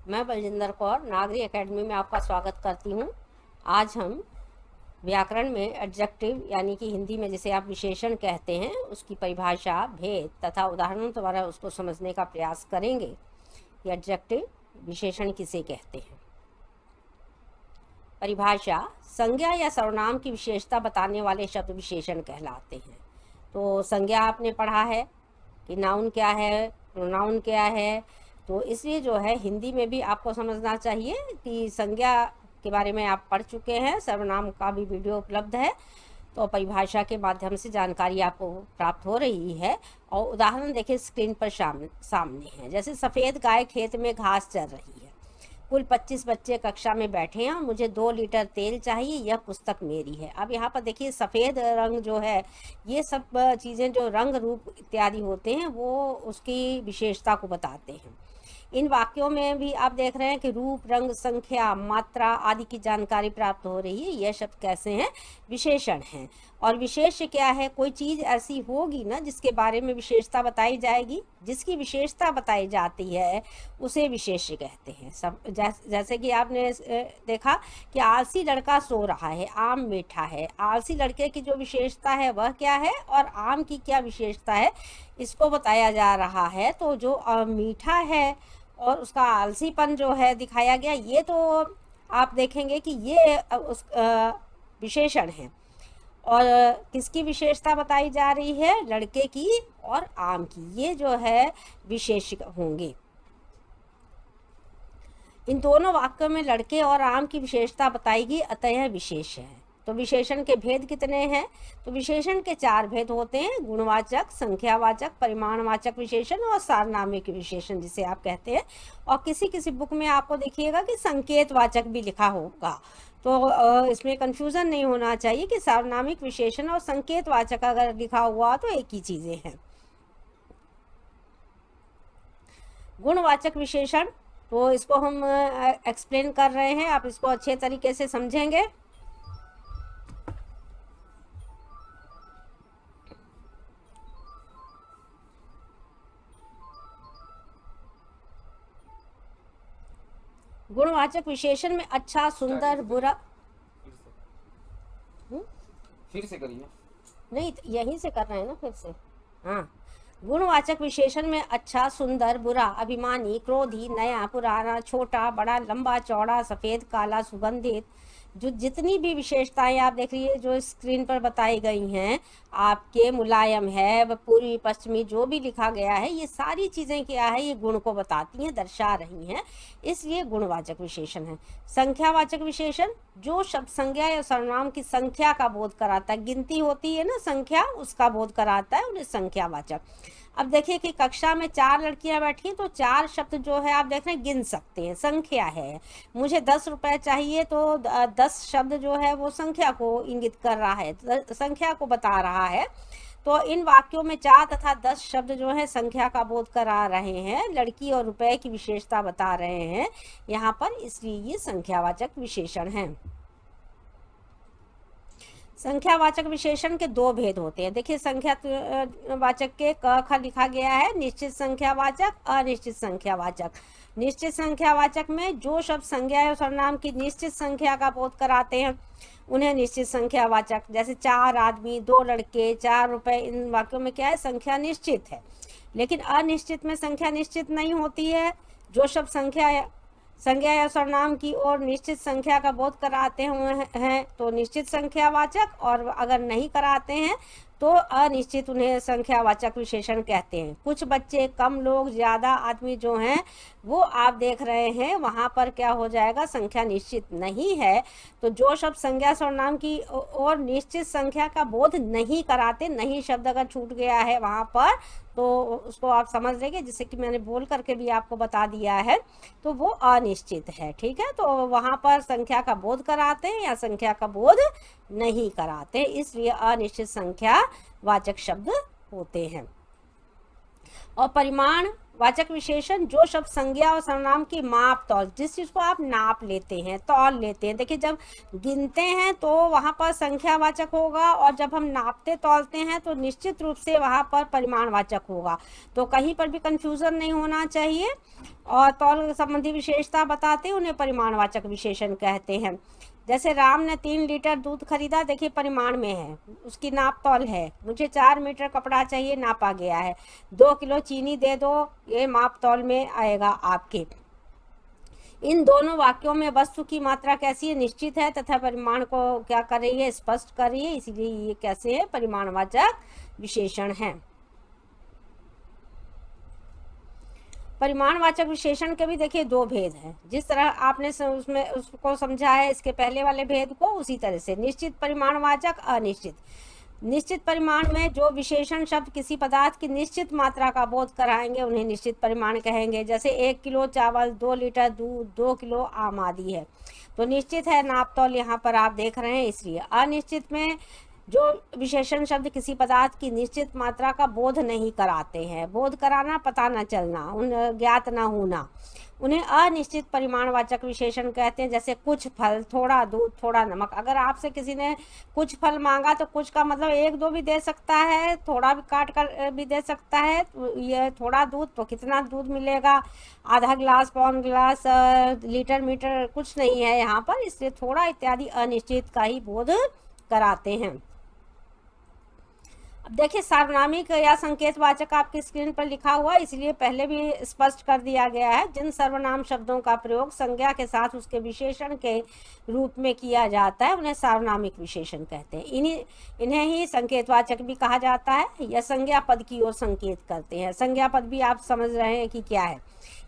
मैं बलजिंदर कौर नागरी एकेडमी में आपका स्वागत करती हूँ। आज हम व्याकरण में एडजेक्टिव यानी कि हिंदी में जिसे आप विशेषण कहते हैं उसकी परिभाषा, भेद तथा उदाहरणों द्वारा उसको समझने का प्रयास करेंगे कि एडजेक्टिव विशेषण किसे कहते हैं। परिभाषा: संज्ञा या सर्वनाम की विशेषता बताने वाले शब्द विशेषण कहलाते हैं। तो संज्ञा आपने पढ़ा है कि नाउन क्या है, प्रोनाउन क्या है, तो इसलिए जो है हिंदी में भी आपको समझना चाहिए कि संज्ञा के बारे में आप पढ़ चुके हैं। सर्वनाम का भी वीडियो उपलब्ध है, तो परिभाषा के माध्यम से जानकारी आपको प्राप्त हो रही है। और उदाहरण देखिए स्क्रीन पर सामने है। जैसे सफ़ेद गाय खेत में घास चर रही है। कुल 25 बच्चे कक्षा में बैठे हैं और मुझे 2 लीटर तेल चाहिए, यह पुस्तक मेरी है। अब यहाँ पर देखिए सफ़ेद रंग जो है, ये सब चीज़ें जो रंग रूप इत्यादि होते हैं वो उसकी विशेषता को बताते हैं। इन वाक्यों में भी आप देख रहे हैं कि रूप, रंग, संख्या, मात्रा आदि की जानकारी प्राप्त हो रही है। यह शब्द कैसे हैं? विशेषण हैं। और विशेष्य क्या है? कोई चीज़ ऐसी होगी ना जिसके बारे में विशेषता बताई जाएगी। जिसकी विशेषता बताई जाती है उसे विशेष्य कहते हैं। सब जैसे कि आपने देखा कि आलसी लड़का सो रहा है, आम मीठा है। आलसी लड़के की जो विशेषता है वह क्या है और आम की क्या विशेषता है, इसको बताया जा रहा है। तो जो मीठा है और उसका आलसीपन जो है दिखाया गया, ये तो आप देखेंगे कि ये उस विशेषण है। और किसकी विशेषता बताई जा रही है? लड़के की और आम की। ये जो है विशेष होंगे। इन दोनों वाक्यों में लड़के और आम की विशेषता बताएगी, अतः यह विशेष है। तो विशेषण के भेद कितने हैं? तो विशेषण के 4 भेद होते हैं: गुणवाचक, संख्यावाचक, परिमाणवाचक विशेषण और सारनामिक विशेषण जिसे आप कहते हैं। और किसी किसी बुक में आपको देखिएगा कि संकेतवाचक भी लिखा होगा। तो इसमें कंफ्यूजन नहीं होना चाहिए कि सारनामिक विशेषण और संकेतवाचक अगर लिखा हुआ तो एक ही चीजें हैं। गुणवाचक विशेषण, तो इसको हम एक्सप्लेन कर रहे हैं, आप इसको अच्छे तरीके से समझेंगे। गुणवाचक विशेषण में अच्छा, सुंदर, बुरा। फिर से करिए। नहीं, यहीं से कर रहे हैं ना, फिर से। हाँ, गुणवाचक विशेषण में अच्छा, सुंदर, बुरा, अभिमानी, क्रोधी, नया, पुराना, छोटा, बड़ा, लंबा, चौड़ा, सफ़ेद, काला, सुगंधित, जो जितनी भी विशेषताएं आप देख रही है जो स्क्रीन पर बताई गई हैं, आपके मुलायम है, पूर्वी पश्चिमी, जो भी लिखा गया है, ये सारी चीज़ें क्या है, ये गुण को बताती हैं, दर्शा रही हैं, इसलिए गुणवाचक विशेषण है। संख्यावाचक विशेषण, जो शब्द संज्ञा या सर्वनाम की संख्या का बोध कराता है, गिनती होती है ना संख्या, उसका बोध कराता है, उन्हें संख्यावाचक। अब देखिए कि कक्षा में 4 लड़कियां बैठी हैं, तो 4 शब्द जो है आप देख रहे हैं गिन सकते हैं, संख्या है। मुझे 10 रुपए चाहिए, तो 10 शब्द जो है वो संख्या को इंगित कर रहा है, संख्या को बता रहा है। तो इन वाक्यों में 4 तथा 10 शब्द जो है संख्या का बोध करा रहे हैं, लड़की और रुपए की विशेषता बता रहे हैं यहाँ पर, इसलिए ये संख्यावाचक विशेषण हैं। संख्यावाचक विशेषण के 2 भेद होते हैं। देखिए संख्यावाचक के क ख लिखा गया है, निश्चित संख्यावाचक, अनिश्चित संख्यावाचक। निश्चित संख्यावाचक में जो शब्द संज्ञा या सर्वनाम की निश्चित संख्या का बोध कराते हैं उन्हें निश्चित संख्यावाचक। जैसे 4 आदमी, 2 लड़के, 4 रुपए, इन वाक्यों में क्या है? संख्या निश्चित है। लेकिन अनिश्चित में संख्या निश्चित नहीं होती है। जो शब्द संज्ञा या सर्वनाम की ओर निश्चित संख्या का बोध कराते हुए हैं तो निश्चित संख्यावाचक, और अगर नहीं कराते हैं तो अनिश्चित, उन्हें संख्यावाचक विशेषण कहते हैं। कुछ बच्चे, कम लोग, ज़्यादा आदमी जो हैं वो आप देख रहे हैं, वहाँ पर क्या हो जाएगा? संख्या निश्चित नहीं है। तो जो शब्द संज्ञा सर्वनाम की और निश्चित संख्या का बोध नहीं कराते, नहीं शब्द अगर छूट गया है वहाँ पर, तो उसको आप समझ लेंगे, जिससे कि मैंने बोल करके भी आपको बता दिया है, तो वो अनिश्चित है। ठीक है, तो वहाँ पर संख्या का बोध कराते हैं या संख्या का बोध नहीं कराते, इसलिए अनिश्चित संख्या वाचक शब्द होते हैं। और परिमाण वाचक विशेषण, जो शब्द संज्ञा और सर्वनाम की माप तौल, जिस चीज को आप नाप लेते हैं, तौल लेते हैं। देखिए जब गिनते हैं तो वहां पर संख्यावाचक होगा, और जब हम नापते तौलते हैं तो निश्चित रूप से वहां पर परिमाणवाचक होगा। तो कहीं पर भी कंफ्यूजन नहीं होना चाहिए। और तौल संबंधी विशेषता बताते हैं उन्हें परिमाणवाचक विशेषण कहते हैं। जैसे राम ने 3 लीटर दूध खरीदा, देखिए परिमाण में है, उसकी नाप तौल है। मुझे 4 मीटर कपड़ा चाहिए, नापा गया है। 2 किलो चीनी दे दो, ये माप तौल में आएगा आपके। इन दोनों वाक्यों में वस्तु की मात्रा कैसी है, निश्चित है, तथा परिमाण को क्या कर रही है, स्पष्ट कर रही है, इसीलिए ये कैसे है, परिमाणवाचक विशेषण है। परिमाणवाचक विशेषण के भी देखिए 2 भेद हैं। जिस तरह आपने उसमें उसको समझा है इसके पहले वाले भेद को, उसी तरह से निश्चित परिमाणवाचक, अनिश्चित। निश्चित परिमाण में जो विशेषण शब्द किसी पदार्थ की निश्चित मात्रा का बोध कराएंगे उन्हें निश्चित परिमाण कहेंगे। जैसे 1 किलो चावल, 2 लीटर दूध, 2 किलो आम आदि है, तो निश्चित है नाप तौल यहाँ पर आप देख रहे हैं। इसलिए अनिश्चित में जो विशेषण शब्द किसी पदार्थ की निश्चित मात्रा का बोध नहीं कराते हैं, बोध कराना, पता न चलना, उन ज्ञात न होना, उन्हें अनिश्चित परिमाणवाचक विशेषण कहते हैं। जैसे कुछ फल, थोड़ा दूध, थोड़ा नमक। अगर आपसे किसी ने कुछ फल मांगा तो कुछ का मतलब 1-2 भी दे सकता है, थोड़ा भी काट कर भी दे सकता है। तो ये थोड़ा दूध तो कितना दूध मिलेगा, आधा गिलास, पौन गिलास, लीटर, मीटर कुछ नहीं है यहाँ पर, इसलिए थोड़ा इत्यादि अनिश्चित का ही बोध कराते हैं। अब देखिए सार्वनामिक या संकेतवाचक आपकी स्क्रीन पर लिखा हुआ, इसलिए पहले भी स्पष्ट कर दिया गया है। जिन सर्वनाम शब्दों का प्रयोग संज्ञा के साथ उसके विशेषण के रूप में किया जाता है उन्हें सार्वनामिक विशेषण कहते हैं। इन्हें ही संकेतवाचक भी कहा जाता है। यह संज्ञा पद की ओर संकेत करते हैं। संज्ञा पद भी आप समझ रहे हैं कि क्या है।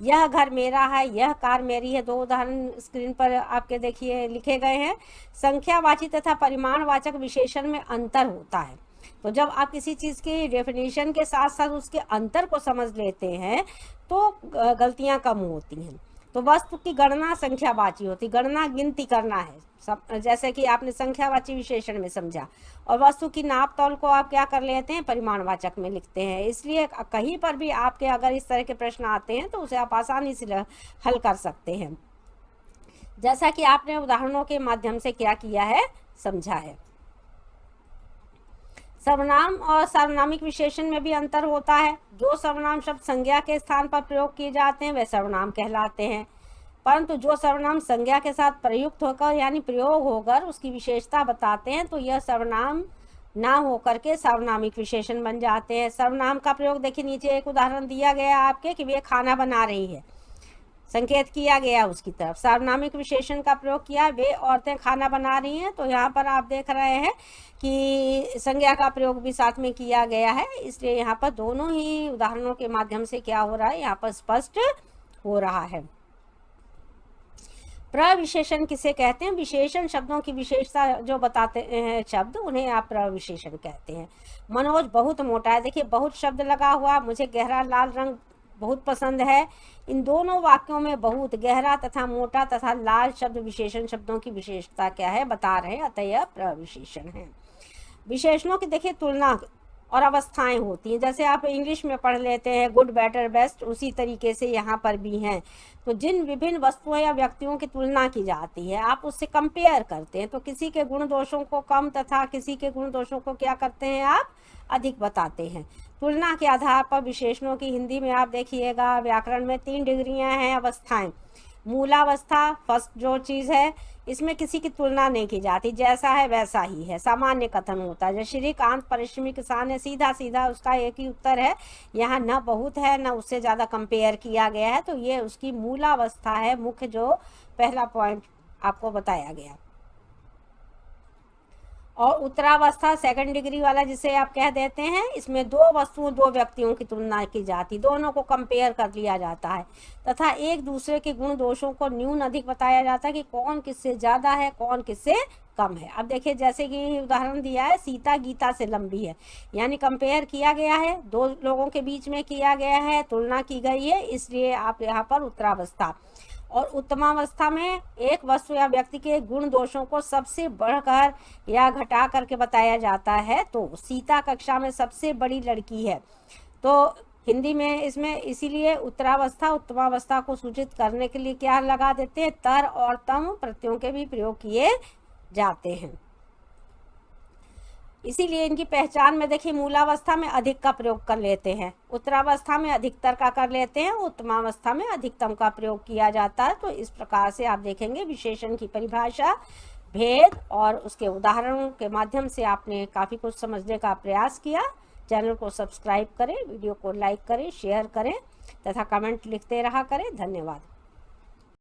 यह घर मेरा है, यह कार मेरी है, 2 उदाहरण स्क्रीन पर आपके देखिए लिखे गए हैं। संख्यावाची तथा परिमाणवाचक विशेषण में अंतर होता है। तो जब आप किसी चीज़ की डेफिनेशन के साथ साथ उसके अंतर को समझ लेते हैं तो गलतियां कम होती हैं। तो वस्तु की गणना संख्यावाची होती, गणना गिनती करना है सब, जैसे कि आपने संख्यावाची विशेषण में समझा। और वस्तु की नाप तौल को आप क्या कर लेते हैं, परिमाणवाचक में लिखते हैं। इसलिए कहीं पर भी आपके अगर इस तरह के प्रश्न आते हैं तो उसे आप आसानी से हल कर सकते हैं, जैसा कि आपने उदाहरणों के माध्यम से क्या किया है, समझा है। सर्वनाम और सार्वनामिक विशेषण में भी अंतर होता है। जो सर्वनाम शब्द संज्ञा के स्थान पर प्रयोग किए जाते हैं वे सर्वनाम कहलाते हैं, परंतु जो सर्वनाम संज्ञा के साथ प्रयुक्त होकर यानी प्रयोग होकर उसकी विशेषता बताते हैं तो यह सर्वनाम ना होकर के सार्वनामिक विशेषण बन जाते हैं। सर्वनाम का प्रयोग देखिए, नीचे एक उदाहरण दिया गया आपके कि वे खाना बना रही है, संकेत किया गया उसकी तरफ। सार्वनामिक विशेषण का प्रयोग किया, वे औरतें खाना बना रही हैं, तो यहाँ पर आप देख रहे हैं कि संज्ञा का प्रयोग भी साथ में किया गया है। इसलिए यहाँ पर दोनों ही उदाहरणों के माध्यम से क्या हो रहा है, यहाँ पर स्पष्ट हो रहा है। प्रविशेषण किसे कहते हैं, विशेषण शब्दों की विशेषता जो बताते हैं शब्द, उन्हें आप प्रविशेषण कहते हैं। मनोज बहुत मोटा है, देखिए बहुत शब्द लगा हुआ, मुझे गहरा लाल रंग बहुत पसंद है। इन दोनों वाक्यों में बहुत, गहरा तथा मोटा तथा लाल शब्द विशेषण शब्दों की विशेषता क्या है बता रहे हैं, अतः यह प्रविशेषण है। विशेषणों की देखिए तुलना और अवस्थाएं होती हैं, जैसे आप इंग्लिश में पढ़ लेते हैं गुड, बेटर, बेस्ट, उसी तरीके से यहाँ पर भी हैं। तो जिन विभिन्न वस्तुओं या व्यक्तियों की तुलना की जाती है आप उससे कंपेयर करते हैं, तो किसी के गुण दोषों को कम तथा किसी के गुण दोषों को क्या करते हैं, आप अधिक बताते हैं। तुलना के आधार पर विशेषणों की हिंदी में आप देखिएगा व्याकरण में 3 डिग्रियां हैं, अवस्थाएं। मूलावस्था, फर्स्ट जो चीज़ है, इसमें किसी की तुलना नहीं की जाती, जैसा है वैसा ही है, सामान्य कथन होता है। जैसे श्रीकांत परिश्रमी किसान है, सीधा सीधा उसका एक ही उत्तर है, यहाँ न बहुत है न उससे ज़्यादा कंपेयर किया गया है, तो ये उसकी मूलावस्था है, मुख्य जो पहला पॉइंट आपको बताया गया। और उत्तरावस्था सेकंड डिग्री वाला जिसे आप कह देते हैं, इसमें 2 वस्तुओं 2 व्यक्तियों की तुलना की जाती, दोनों को कंपेयर कर लिया जाता है तथा एक दूसरे के गुण दोषों को न्यून अधिक बताया जाता है कि कौन किससे ज़्यादा है, कौन किससे कम है। अब देखिए जैसे कि उदाहरण दिया है, सीता गीता से लंबी है, यानी कंपेयर किया गया है, 2 लोगों के बीच में किया गया है, तुलना की गई है, इसलिए आप यहाँ पर उत्तरावस्था। और उत्तमावस्था में एक वस्तु या व्यक्ति के गुण दोषों को सबसे बढ़कर या घटा करके बताया जाता है, तो सीता कक्षा में सबसे बड़ी लड़की है, तो हिंदी में इसमें इसीलिए उत्तरावस्था उत्तमावस्था को सूचित करने के लिए क्या लगा देते हैं, तर और तम प्रत्ययों के भी प्रयोग किए जाते हैं। इसीलिए इनकी पहचान में देखिए मूलावस्था में अधिक का प्रयोग कर लेते हैं, उत्तरावस्था में अधिकतर का कर लेते हैं, उत्तमावस्था में अधिकतम का प्रयोग किया जाता है। तो इस प्रकार से आप देखेंगे विशेषण की परिभाषा, भेद और उसके उदाहरणों के माध्यम से आपने काफ़ी कुछ समझने का प्रयास किया। चैनल को सब्सक्राइब करें, वीडियो को लाइक करें, शेयर करें तथा कमेंट लिखते रहा करें। धन्यवाद।